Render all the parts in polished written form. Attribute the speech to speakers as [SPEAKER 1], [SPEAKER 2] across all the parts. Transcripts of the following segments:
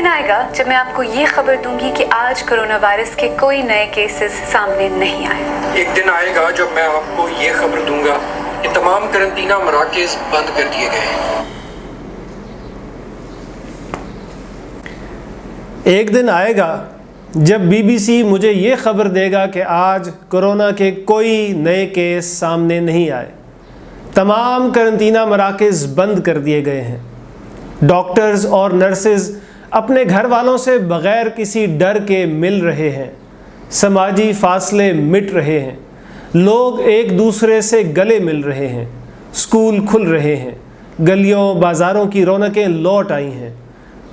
[SPEAKER 1] दिन आएगा जब मैं आपको ये खबर दूंगी कि आज कोरोना वायरस के कोई नए केसेस सामने नहीं आए।
[SPEAKER 2] एक दिन आएगा जब मैं आपको ये खबर दूंगा कि तमाम करंतना मराकज़ बंद कर दिए गए हैं।
[SPEAKER 3] एक दिन आएगा जब BBC मुझे ये खबर देगा कि आज कोरोना के कोई नए केस सामने नहीं आए, तमाम करंतना मराकज़ बंद कर दिए गए हैं। डॉक्टर्स और नर्सेज अपने घर वालों से बग़ैर किसी डर के मिल रहे हैं, समाजी फासले मिट रहे हैं, लोग एक दूसरे से गले मिल रहे हैं, स्कूल खुल रहे हैं, गलियों बाज़ारों की रौनकें लौट आई हैं,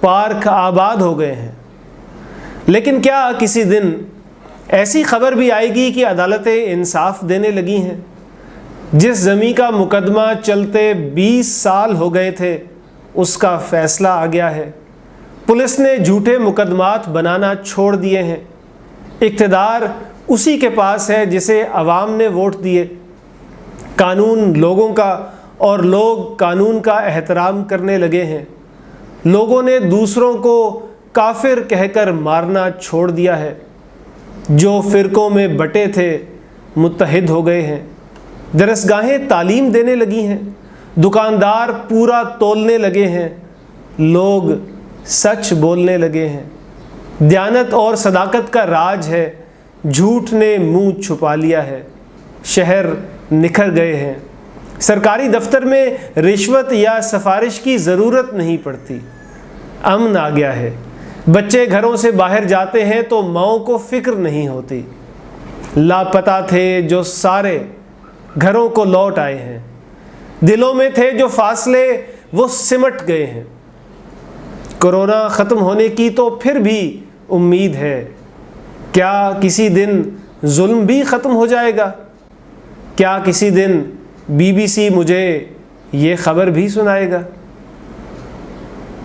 [SPEAKER 3] पार्क आबाद हो गए हैं। लेकिन क्या किसी दिन ऐसी खबर भी आएगी कि अदालतें इंसाफ देने लगी हैं? जिस ज़मीं का मुकदमा चलते 20 साल हो गए थे, उसका फ़ैसला आ गया है। पुलिस ने झूठे मुकदमात बनाना छोड़ दिए हैं। इक़्तिदार उसी के पास है जिसे अवाम ने वोट दिए। कानून लोगों का और लोग कानून का एहतराम करने लगे हैं। लोगों ने दूसरों को काफिर कहकर मारना छोड़ दिया है। जो फ़िरक़ों में बटे थे मुत्तहिद हो गए हैं। दरसगाहें तालीम देने लगी हैं, दुकानदार पूरा तोलने लगे हैं, लोग सच बोलने लगे हैं। दयानत और सदाकत का राज है, झूठ ने मुंह छुपा लिया है। शहर निखर गए हैं। सरकारी दफ्तर में रिश्वत या सिफारिश की ज़रूरत नहीं पड़ती। अमन आ गया है। बच्चे घरों से बाहर जाते हैं तो माँओं को फ़िक्र नहीं होती। लापता थे जो सारे घरों को लौट आए हैं। दिलों में थे जो फासले वो सिमट गए हैं। कोरोना ख़त्म होने की तो फिर भी उम्मीद है। क्या किसी दिन जुल्म भी ख़त्म हो जाएगा? क्या किसी दिन BBC मुझे ये खबर भी सुनाएगा?